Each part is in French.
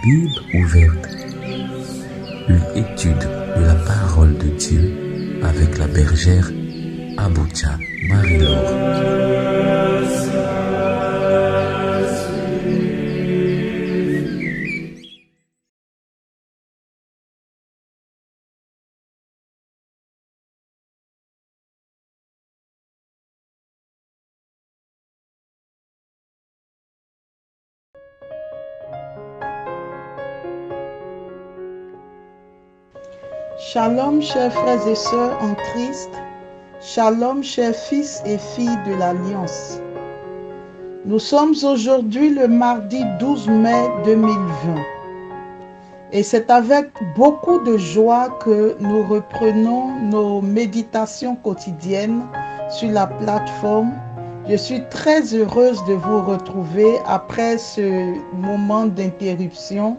Bible ouverte, une étude de la parole de Dieu avec la bergère Aboutia Marie-Laure. Shalom, chers frères et sœurs en Christ. Shalom, chers fils et filles de l'Alliance. Nous sommes aujourd'hui le mardi 12 mai 2020. Et c'est avec beaucoup de joie que nous reprenons nos méditations quotidiennes sur la plateforme. Je suis très heureuse de vous retrouver après ce moment d'interruption.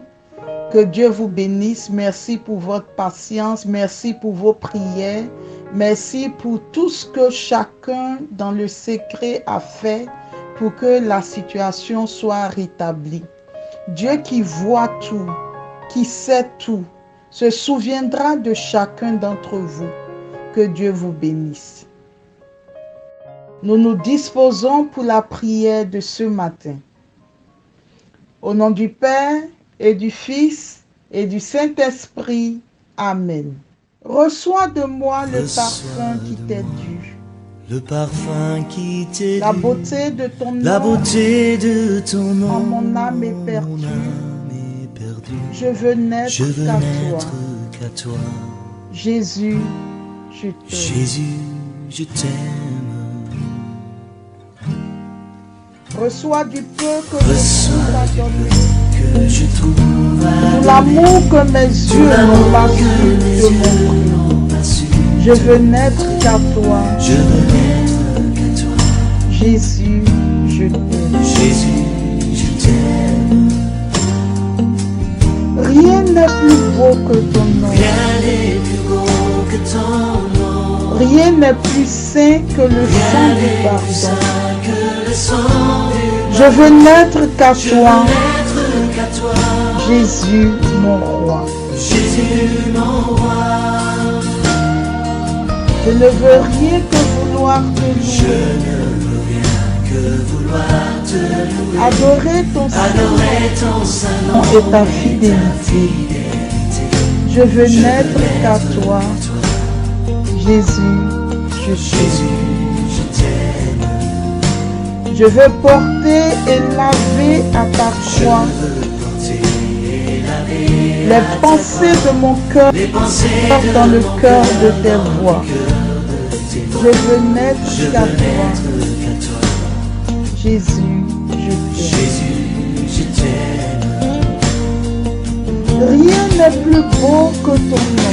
Que Dieu vous bénisse. Merci pour votre patience. Merci pour vos prières. Merci pour tout ce que chacun dans le secret a fait pour que la situation soit rétablie. Dieu qui voit tout, qui sait tout, se souviendra de chacun d'entre vous. Que Dieu vous bénisse. Nous nous disposons pour la prière de ce matin. Au nom du Père et du Fils et du Saint-Esprit. Amen. Reçois de moi le parfum qui t'est dû. Le parfum qui t'est dû. La beauté de ton nom. La beauté de ton nom. En mon âme est perdue. Je veux n'être qu'à toi. Jésus, je t'aime. Jésus, je t'aime. Reçois du peu que je trouve à donner. Pour l'amour que mes yeux n'ont pas su te montrer. Je veux n'être qu'à toi. Je veux n'être qu'à toi. Jésus, je t'aime. Jésus, je t'aime. Rien n'est plus beau que ton nom. Rien n'est plus beau que ton nom. Rien n'est plus saint que le sang du pardon. Je veux n'être qu'à toi. Jésus, mon roi. Jésus, mon roi. Je ne veux rien que vouloir te louer. Je ne veux rien que vouloir te louer. Adorer ton Saint-Nom et ta fidélité. Je veux n'être qu'à toi. Jésus, je t'aime. Je veux porter et laver à ta croix les pensées de mon cœur dans le cœur de tes voies. Je veux n'être qu'à toi. Jésus, je t'aime. Rien n'est plus beau que ton nom.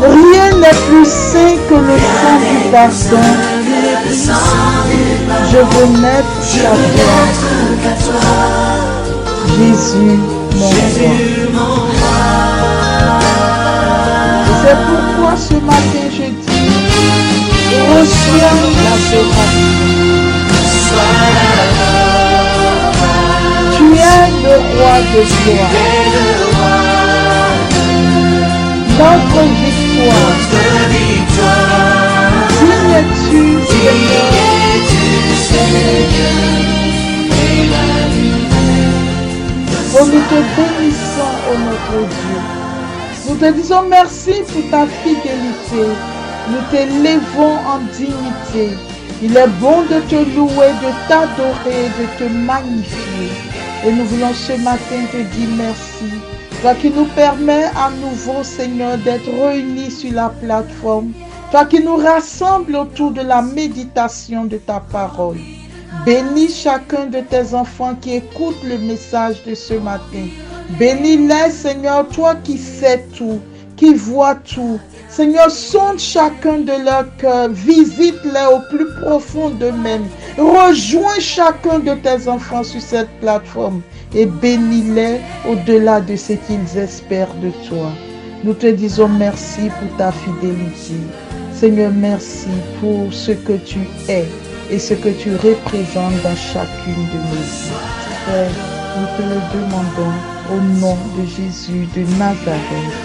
Rien n'est plus saint que le sang du pardon. Je veux n'être qu'à toi. Jésus, mon roi. C'est pourquoi ce matin je dis, reçois l'adoration. Tu es le roi de gloire. Notre victoire. Digne es-tu, Seigneur. Oh, nous te bénissons, oh notre Dieu. Nous te disons merci pour ta fidélité. Nous t'élevons en dignité. Il est bon de te louer, de t'adorer, de te magnifier. Et nous voulons ce matin te dire merci. Toi qui nous permets à nouveau, Seigneur, d'être réunis sur la plateforme. Toi qui nous rassembles autour de la méditation de ta parole. Bénis chacun de tes enfants qui écoutent le message de ce matin. Bénis-les, Seigneur, toi qui sais tout, qui vois tout. Seigneur, sonde chacun de leur cœur, visite-les au plus profond d'eux-mêmes. Rejoins chacun de tes enfants sur cette plateforme et bénis-les au-delà de ce qu'ils espèrent de toi. Nous te disons merci pour ta fidélité. Seigneur, merci pour ce que tu es et ce que tu représentes dans chacune de nos vies. Père, Nous te le demandons au nom de Jésus de Nazareth.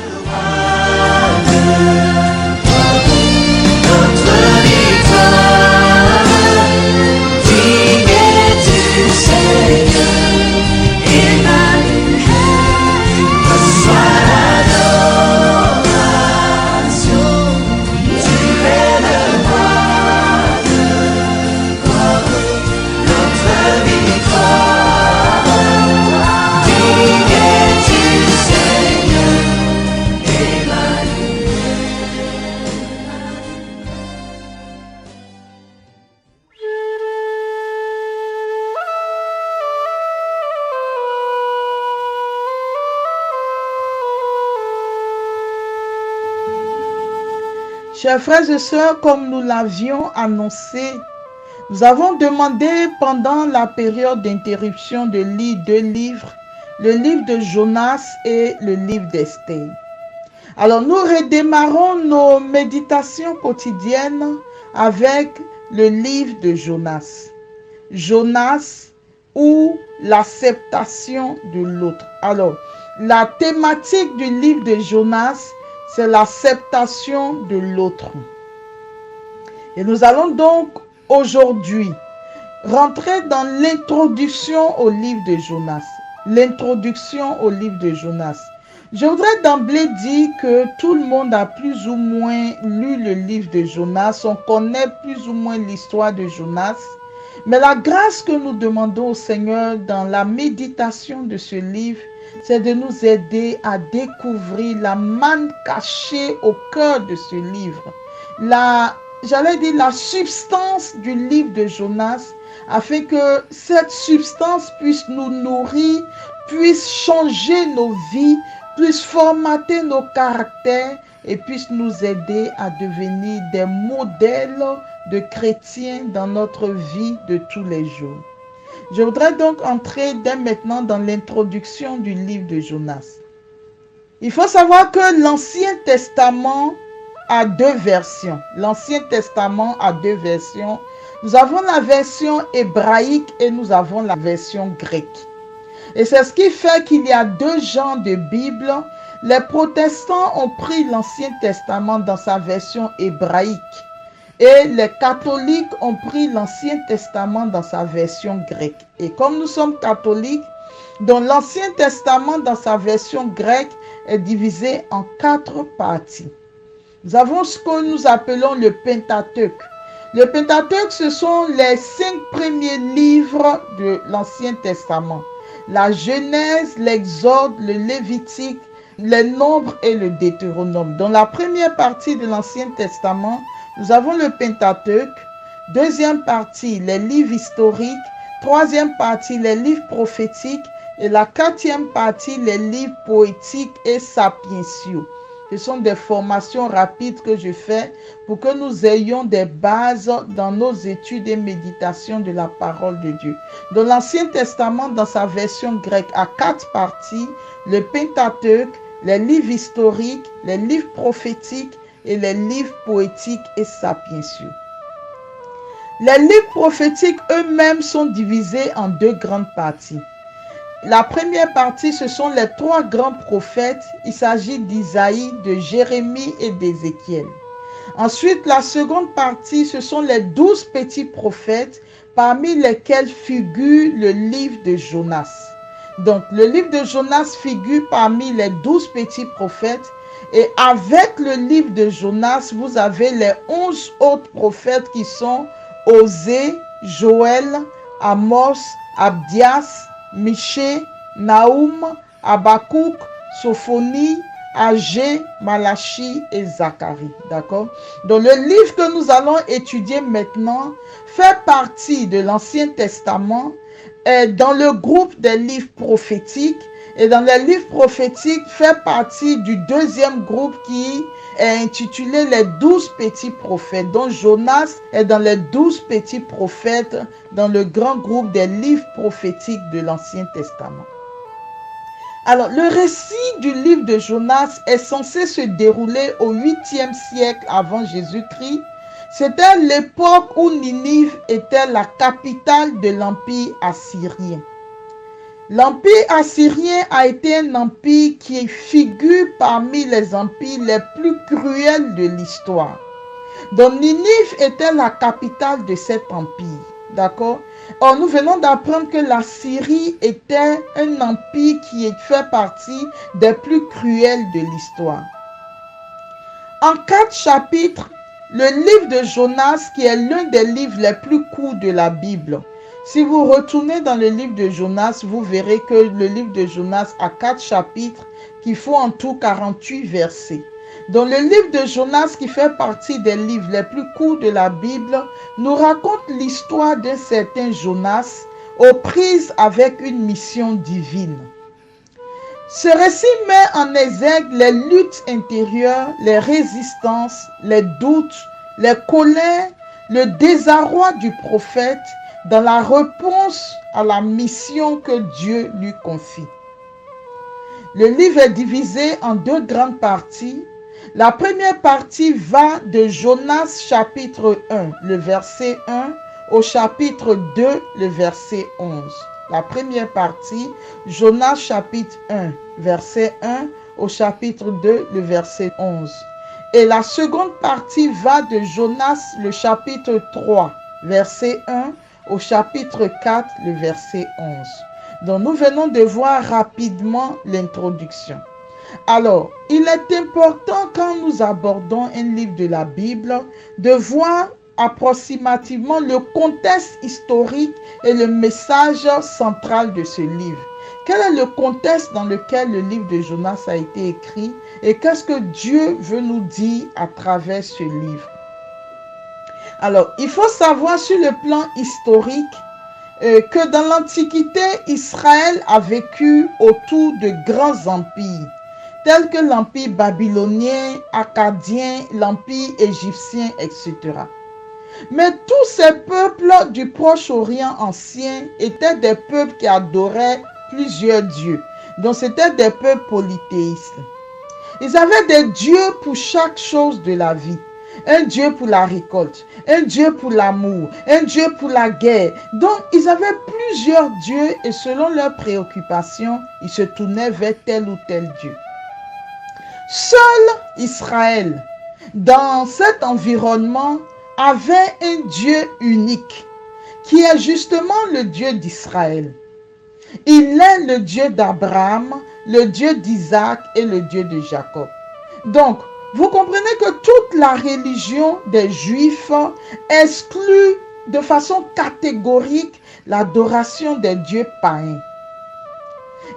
Notre victoire, digne du Seigneur, Emmanuel, reçois l'adoration, tu es le roi de gloire. Notre victoire, digne du Seigneur, Emmanuel. Chers frères et sœurs, comme nous l'avions annoncé, nous avons demandé pendant la période d'interruption de lire 2 livres, le livre de Jonas et le livre d'Esther. Alors nous redémarrons nos méditations quotidiennes avec le livre de Jonas. Jonas ou l'acceptation de l'autre. Alors, la thématique du livre de Jonas, c'est l'acceptation de l'autre. Et nous allons donc aujourd'hui rentrer dans l'introduction au livre de Jonas. L'introduction au livre de Jonas. Je voudrais d'emblée dire que tout le monde a plus ou moins lu le livre de Jonas. On connaît plus ou moins l'histoire de Jonas. Mais la grâce que nous demandons au Seigneur dans la méditation de ce livre, c'est de nous aider à découvrir la manne cachée au cœur de ce livre. La substance du livre de Jonas, afin que cette substance puisse nous nourrir, puisse changer nos vies, puisse formater nos caractères et puisse nous aider à devenir des modèles de chrétiens dans notre vie de tous les jours. Je voudrais donc entrer dès maintenant dans l'introduction du livre de Jonas. Il faut savoir que l'Ancien Testament a 2 versions. L'Ancien Testament a 2 versions. Nous avons la version hébraïque et nous avons la version grecque. Et c'est ce qui fait qu'il y a 2 genres de Bible. Les protestants ont pris l'Ancien Testament dans sa version hébraïque. Et les catholiques ont pris l'Ancien Testament dans sa version grecque. Et comme nous sommes catholiques, donc l'Ancien Testament dans sa version grecque est divisé en 4 parties. Nous avons ce que nous appelons le Pentateuque. Le Pentateuque, ce sont les 5 premiers livres de l'Ancien Testament. La Genèse, l'Exode, le Lévitique, les Nombres et le Deutéronome. Dans la première partie de l'Ancien Testament, nous avons le Pentateuque. Deuxième partie, les livres historiques. Troisième partie, les livres prophétiques. Et la 4e partie, les livres poétiques et sapientiaux. Ce sont des formations rapides que je fais pour que nous ayons des bases dans nos études et méditations de la parole de Dieu. Dans l'Ancien Testament, dans sa version grecque, à 4 parties, le Pentateuque, les livres historiques, les livres prophétiques et les livres poétiques et sapientiaux. Les livres prophétiques eux-mêmes sont divisés en 2 grandes parties. La première partie, ce sont les 3 grands prophètes. Il s'agit d'Isaïe, de Jérémie et d'Ézéchiel. Ensuite, la seconde partie, ce sont les 12 petits prophètes, parmi lesquels figure le livre de Jonas. Donc, le livre de Jonas figure parmi les 12 petits prophètes. Et avec le livre de Jonas, vous avez les 11 autres prophètes qui sont Osée, Joël, Amos, Abdias, Michée, Naoum, Habakkuk, Sophonie, Agé, Malachie et Zacharie. D'accord? Donc le livre que nous allons étudier maintenant fait partie de l'Ancien Testament, est dans le groupe des livres prophétiques. Et dans les livres prophétiques, fait partie du 2e groupe qui est intitulé les 12 petits prophètes. Donc Jonas est dans les 12 petits prophètes dans le grand groupe des livres prophétiques de l'Ancien Testament. Alors, le récit du livre de Jonas est censé se dérouler au 8e siècle avant Jésus-Christ. C'était l'époque où Ninive était la capitale de l'Empire assyrien. L'empire assyrien a été un empire qui figure parmi les empires les plus cruels de l'histoire. Donc Ninive était la capitale de cet empire. D'accord? Or, nous venons d'apprendre que la Syrie était un empire qui fait partie des plus cruels de l'histoire. En 4 chapitres, le livre de Jonas, qui est l'un des livres les plus courts de la Bible. Si vous retournez dans le livre de Jonas, vous verrez que le livre de Jonas a 4 chapitres qui font en tout 48 versets. Donc le livre de Jonas, qui fait partie des livres les plus courts de la Bible, nous raconte l'histoire d'un certain Jonas aux prises avec une mission divine. Ce récit met en exergue les luttes intérieures, les résistances, les doutes, les colères, le désarroi du prophète dans la réponse à la mission que Dieu lui confie. Le livre est divisé en 2 grandes parties. La première partie va de Jonas chapitre 1, le verset 1, au chapitre 2, le verset 11. La première partie, Jonas chapitre 1, verset 1, au chapitre 2, le verset 11. Et la seconde partie va de Jonas, le chapitre 3, verset 1, au chapitre 4, le verset 11. Donc nous venons de voir rapidement l'introduction. Alors, il est important quand nous abordons un livre de la Bible de voir approximativement le contexte historique et le message central de ce livre. Quel est le contexte dans lequel le livre de Jonas a été écrit et qu'est-ce que Dieu veut nous dire à travers ce livre? Alors, il faut savoir sur le plan historique que dans l'Antiquité, Israël a vécu autour de grands empires, tels que l'empire babylonien, akkadien, l'empire égyptien, etc. Mais tous ces peuples du Proche-Orient ancien étaient des peuples qui adoraient plusieurs dieux. Donc c'était des peuples polythéistes. Ils avaient des dieux pour chaque chose de la vie. Un dieu pour la récolte, un dieu pour l'amour, un dieu pour la guerre. Donc, ils avaient plusieurs dieux et selon leurs préoccupations, ils se tournaient vers tel ou tel dieu. Seul Israël, dans cet environnement, avait un Dieu unique, qui est justement le Dieu d'Israël. Il est le Dieu d'Abraham, le Dieu d'Isaac et le Dieu de Jacob. Donc, vous comprenez que toute la religion des Juifs exclut de façon catégorique l'adoration des dieux païens.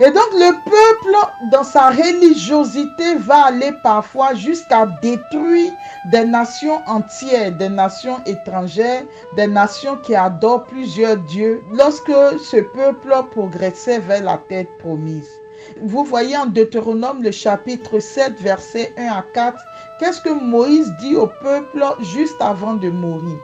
Et donc le peuple, dans sa religiosité, va aller parfois jusqu'à détruire des nations entières, des nations étrangères, des nations qui adorent plusieurs dieux, lorsque ce peuple progressait vers la terre promise. Vous voyez en Deutéronome le chapitre 7, versets 1 à 4, qu'est-ce que Moïse dit au peuple juste avant de mourir?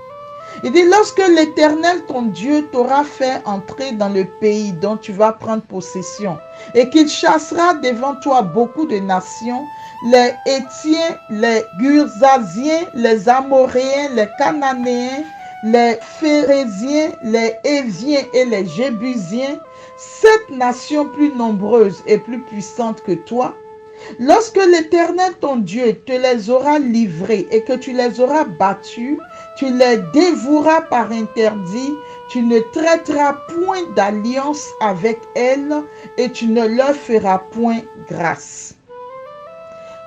Il dit, lorsque l'Éternel, ton Dieu, t'aura fait entrer dans le pays dont tu vas prendre possession, et qu'il chassera devant toi beaucoup de nations, les Hétiens, les Gurzasiens, les Amoréens, les Cananéens, les Phéréziens, les Héviens et les Jébusiens, 7 nations plus nombreuses et plus puissantes que toi. Lorsque l'Éternel ton Dieu te les aura livrés et que tu les auras battus, tu les dévoueras par interdit, tu ne traiteras point d'alliance avec elles et tu ne leur feras point grâce.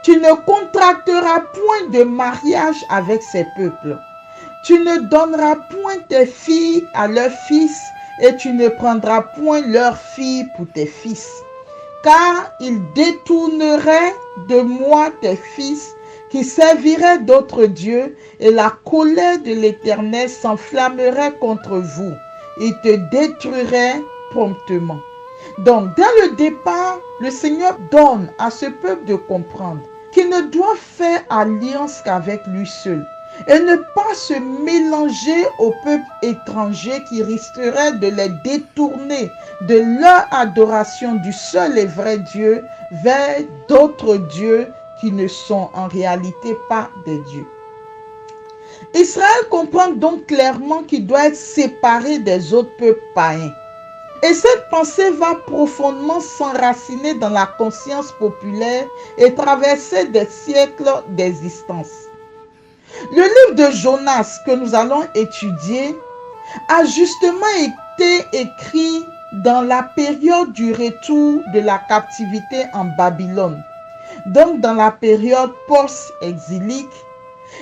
Tu ne contracteras point de mariage avec ces peuples. Tu ne donneras point tes filles à leurs fils et tu ne prendras point leurs filles pour tes fils. Car ils détourneraient de moi tes fils qui serviraient d'autres dieux et la colère de l'Éternel s'enflammerait contre vous. Il te détruirait promptement. Donc, dès le départ, le Seigneur donne à ce peuple de comprendre qu'il ne doit faire alliance qu'avec lui seul et ne pas se mélanger aux peuples étrangers qui risqueraient de les détourner de leur adoration du seul et vrai Dieu vers d'autres dieux qui ne sont en réalité pas des dieux. Israël comprend donc clairement qu'il doit être séparé des autres peuples païens. Et cette pensée va profondément s'enraciner dans la conscience populaire et traverser des siècles d'existence. Le livre de Jonas que nous allons étudier a justement été écrit dans la période du retour de la captivité en Babylone, donc dans la période post-exilique.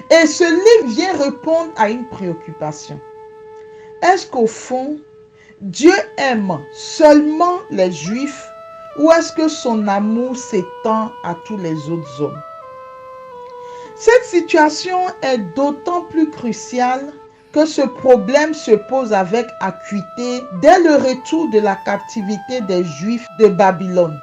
Et ce livre vient répondre à une préoccupation. Est-ce qu'au fond, Dieu aime seulement les Juifs ou est-ce que son amour s'étend à tous les autres hommes? Cette situation est d'autant plus cruciale que ce problème se pose avec acuité dès le retour de la captivité des Juifs de Babylone.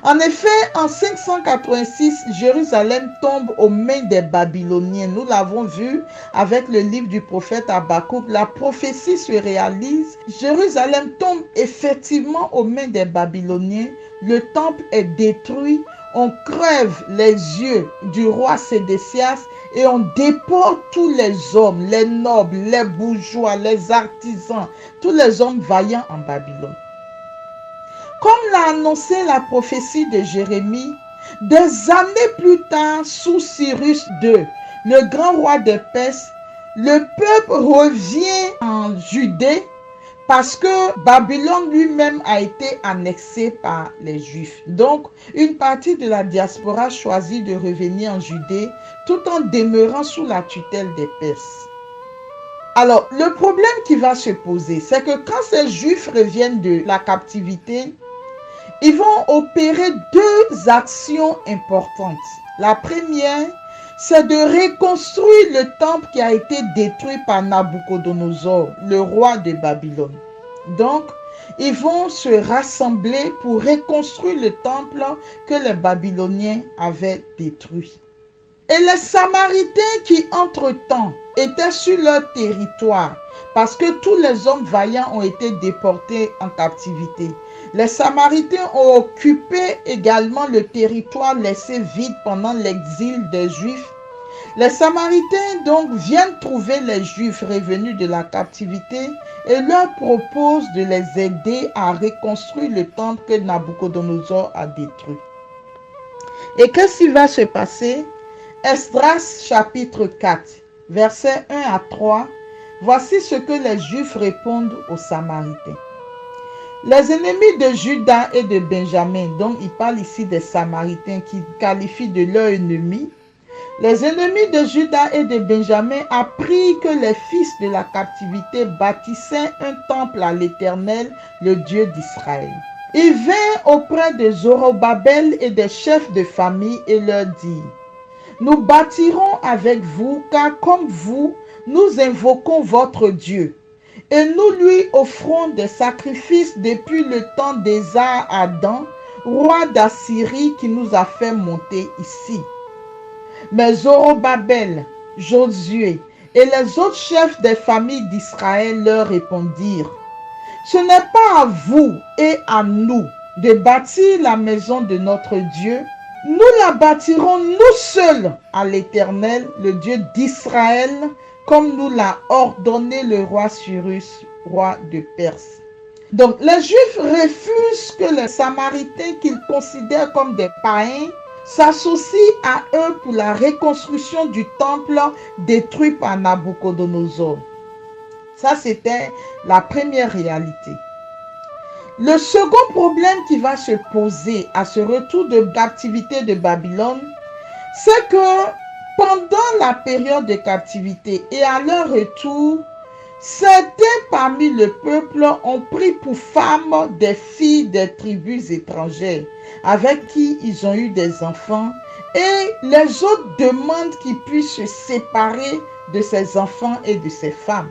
En effet, en 586, Jérusalem tombe aux mains des Babyloniens. Nous l'avons vu avec le livre du prophète Habakkuk. La prophétie se réalise. Jérusalem tombe effectivement aux mains des Babyloniens. Le temple est détruit. On crève les yeux du roi Sédécias et on déporte tous les hommes, les nobles, les bourgeois, les artisans, tous les hommes vaillants en Babylone. Comme l'a annoncé la prophétie de Jérémie, des années plus tard, sous Cyrus II, le grand roi de Perse, le peuple revient en Judée parce que Babylone lui-même a été annexé par les Juifs. Donc, une partie de la diaspora choisit de revenir en Judée tout en demeurant sous la tutelle des Perses. Alors, le problème qui va se poser, c'est que quand ces Juifs reviennent de la captivité, ils vont opérer deux actions importantes. La première, c'est de reconstruire le temple qui a été détruit par Nabuchodonosor, le roi de Babylone. Donc, ils vont se rassembler pour reconstruire le temple que les Babyloniens avaient détruit. Et les Samaritains qui, entre-temps, étaient sur leur territoire, parce que tous les hommes vaillants ont été déportés en captivité. Les Samaritains ont occupé également le territoire laissé vide pendant l'exil des Juifs. Les Samaritains donc viennent trouver les Juifs revenus de la captivité et leur proposent de les aider à reconstruire le temple que Nabuchodonosor a détruit. Et qu'est-ce qui va se passer? Esdras chapitre 4, versets 1 à 3, voici ce que les Juifs répondent aux Samaritains. Les ennemis de Juda et de Benjamin, donc il parle ici des Samaritains qui qualifient de leurs ennemis. Les ennemis de Juda et de Benjamin apprirent que les fils de la captivité bâtissaient un temple à l'Éternel, le Dieu d'Israël. Ils vinrent auprès de Zorobabel et des chefs de famille et leur dirent: nous bâtirons avec vous, car comme vous, nous invoquons votre Dieu. Et nous lui offrons des sacrifices depuis le temps d'Ésar-Haddon, roi d'Assyrie, qui nous a fait monter ici. Mais Zorobabel, Josué et les autres chefs des familles d'Israël leur répondirent: ce n'est pas à vous et à nous de bâtir la maison de notre Dieu. Nous la bâtirons nous seuls à l'Éternel, le Dieu d'Israël, comme nous l'a ordonné le roi Cyrus, roi de Perse. Donc, les Juifs refusent que les Samaritains, qu'ils considèrent comme des païens, s'associent à eux pour la reconstruction du temple détruit par Nabuchodonosor. Ça, c'était la première réalité. Le second problème qui va se poser à ce retour de captivité de Babylone, c'est que pendant la période de captivité et à leur retour, certains parmi le peuple ont pris pour femmes des filles des tribus étrangères avec qui ils ont eu des enfants, et les autres demandent qu'ils puissent se séparer de ces enfants et de ces femmes.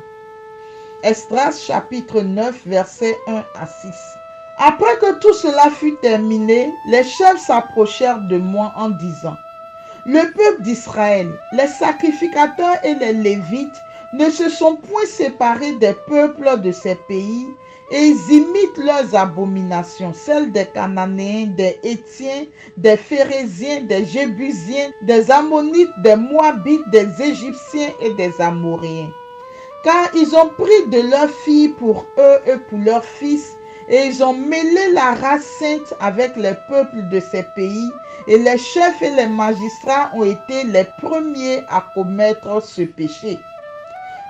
Esdras chapitre 9 versets 1 à 6. Après que tout cela fut terminé, les chefs s'approchèrent de moi en disant: le peuple d'Israël, les sacrificateurs et les Lévites ne se sont point séparés des peuples de ces pays, et ils imitent leurs abominations, celles des Cananéens, des Hétiens, des Phéréziens, des Jébusiens, des Ammonites, des Moabites, des Égyptiens et des Amoréens. car ils ont pris de leurs filles pour eux et pour leurs fils, et ils ont mêlé la race sainte avec les peuples de ces pays, et les chefs et les magistrats ont été les premiers à commettre ce péché.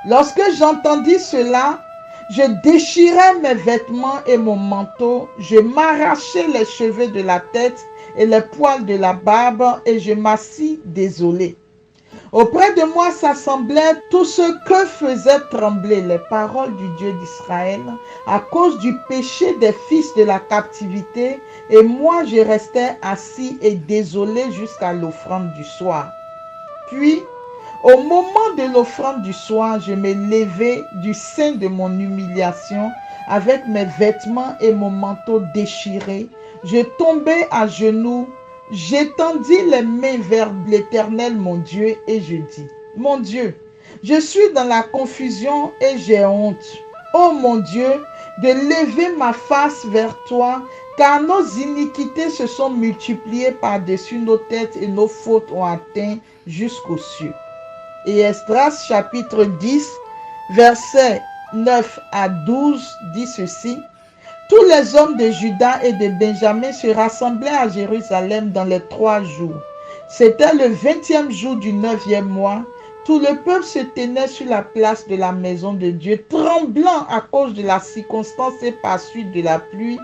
Lorsque j'entendis cela, je déchirai mes vêtements et mon manteau, je m'arrachai les cheveux de la tête et les poils de la barbe, et je m'assis désolé. Auprès de moi s'assemblaient tous ceux que faisaient trembler les paroles du Dieu d'Israël à cause du péché des fils de la captivité, et moi je restais assis et désolé jusqu'à l'offrande du soir. Puis, au moment de l'offrande du soir, je me levai du sein de mon humiliation avec mes vêtements et mon manteau déchirés. Je tombai à genoux, j'étendis les mains vers l'Éternel mon Dieu et je dis, mon Dieu, je suis dans la confusion et j'ai honte. Ô mon Dieu, de lever ma face vers toi, car nos iniquités se sont multipliées par-dessus nos têtes et nos fautes ont atteint jusqu'aux cieux. Et Esdras chapitre 10, versets 9 à 12 dit ceci. Tous les hommes de Juda et de Benjamin se rassemblaient à Jérusalem dans les 3 jours. C'était le 20e jour du 9e mois. Tout le peuple se tenait sur la place de la maison de Dieu, tremblant à cause de la circonstance et par suite de la pluie.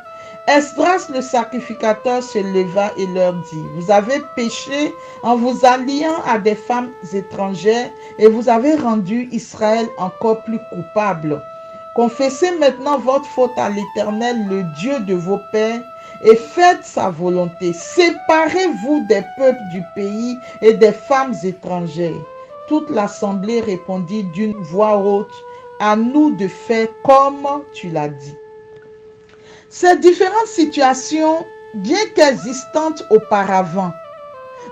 Esdras le sacrificateur se leva et leur dit, vous avez péché en vous alliant à des femmes étrangères et vous avez rendu Israël encore plus coupable. Confessez maintenant votre faute à l'Éternel, le Dieu de vos pères, et faites sa volonté. Séparez-vous des peuples du pays et des femmes étrangères. Toute l'assemblée répondit d'une voix haute, à nous de faire comme tu l'as dit. Ces différentes situations, bien qu'existantes auparavant,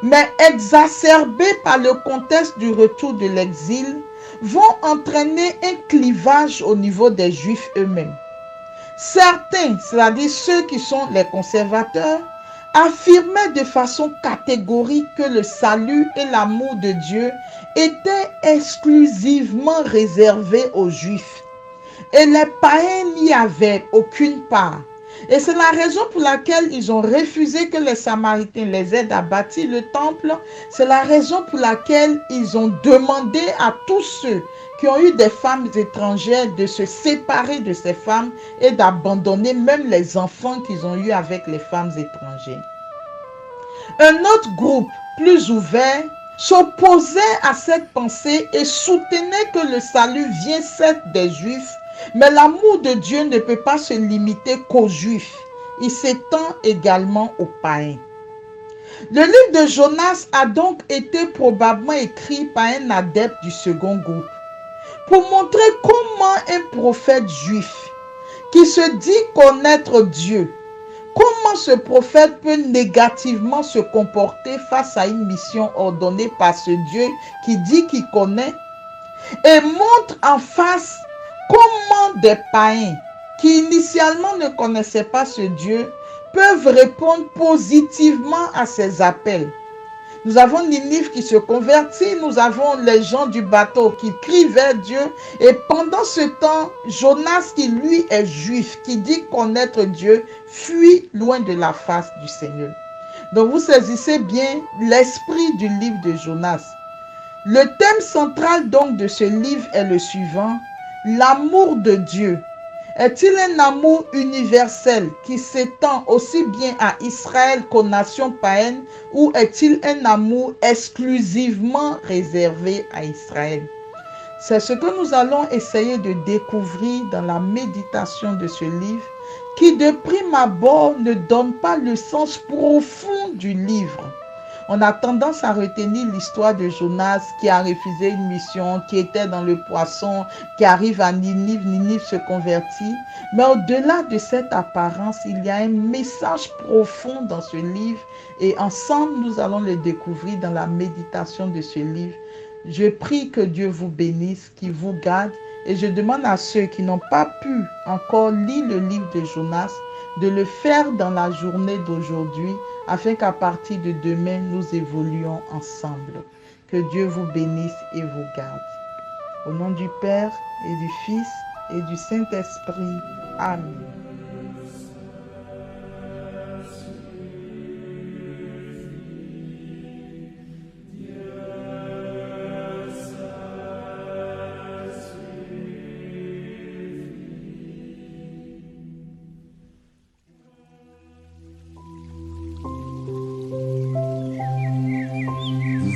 mais exacerbées par le contexte du retour de l'exil, vont entraîner un clivage au niveau des Juifs eux-mêmes. Certains, c'est-à-dire ceux qui sont les conservateurs, affirmaient de façon catégorique que le salut et l'amour de Dieu étaient exclusivement réservés aux Juifs. Et les païens n'y avaient aucune part. Et c'est la raison pour laquelle ils ont refusé que les Samaritains les aident à bâtir le temple. C'est la raison pour laquelle ils ont demandé à tous ceux qui ont eu des femmes étrangères de se séparer de ces femmes et d'abandonner même les enfants qu'ils ont eus avec les femmes étrangères. Un autre groupe, plus ouvert, s'opposait à cette pensée et soutenait que le salut vient certes des Juifs, mais l'amour de Dieu ne peut pas se limiter qu'aux Juifs. Il s'étend également aux païens. Le livre de Jonas a donc été probablement écrit par un adepte du second groupe pour montrer comment un prophète juif qui se dit connaître Dieu, comment ce prophète peut négativement se comporter face à une mission ordonnée par ce Dieu qui dit qu'il connaît et montre en face comment des païens qui initialement ne connaissaient pas ce Dieu peuvent répondre positivement à ses appels. Nous avons Ninive qui se convertit, nous avons les gens du bateau qui crient vers Dieu et pendant ce temps, Jonas qui lui est juif, qui dit connaître Dieu, fuit loin de la face du Seigneur. Donc vous saisissez bien l'esprit du livre de Jonas. Le thème central donc de ce livre est le suivant. L'amour de Dieu est-il un amour universel qui s'étend aussi bien à Israël qu'aux nations païennes ou est-il un amour exclusivement réservé à Israël? C'est ce que nous allons essayer de découvrir dans la méditation de ce livre qui de prime abord ne donne pas le sens profond du livre. On a tendance à retenir l'histoire de Jonas qui a refusé une mission, qui était dans le poisson, qui arrive à Ninive, Ninive se convertit. Mais au-delà de cette apparence, il y a un message profond dans ce livre et ensemble, nous allons le découvrir dans la méditation de ce livre. Je prie que Dieu vous bénisse, qu'il vous garde et je demande à ceux qui n'ont pas pu encore lire le livre de Jonas de le faire dans la journée d'aujourd'hui afin qu'à partir de demain, nous évoluions ensemble. Que Dieu vous bénisse et vous garde. Au nom du Père et du Fils et du Saint-Esprit. Amen.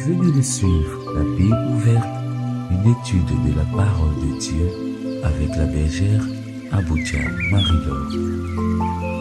Vous venez de suivre la Bible ouverte, une étude de la parole de Dieu avec la bergère Aboutia Marie-Laure.